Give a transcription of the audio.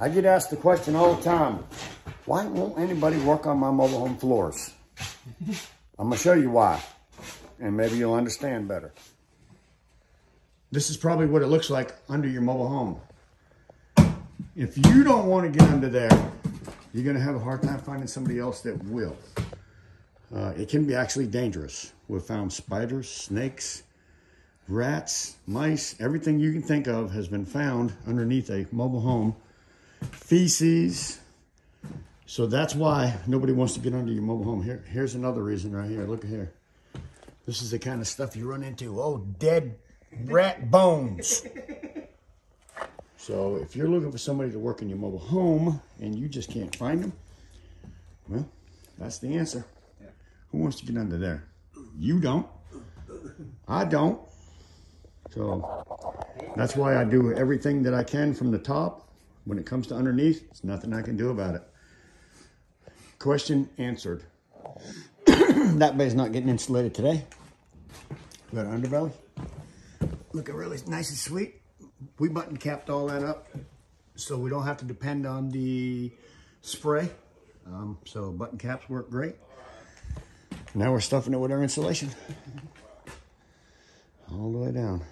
I get asked the question all the time, why won't anybody work on my mobile home floors? I'm gonna show you why, and maybe you'll understand better. This is probably what it looks like under your mobile home. If you don't want to get under there, you're gonna have a hard time finding somebody else that will. It can be actually dangerous. We've found spiders, snakes, rats, mice, everything you can think of has been found underneath a mobile home. Feces. So that's why nobody wants to get under your mobile home. Here's another reason right here. Look at here. This is the kind of stuff you run into. Oh, dead rat bones. So if you're looking for somebody to work in your mobile home and you just can't find them, well, that's the answer. Who wants to get under there? You don't. I don't. So that's why I do everything that I can from the top. When it comes to underneath, there's nothing I can do about it. Question answered. That bed's not getting insulated today. We got an underbelly. Looking really nice and sweet. We button capped all that up so we don't have to depend on the spray. So button caps work great. Now we're stuffing it with our insulation all the way down.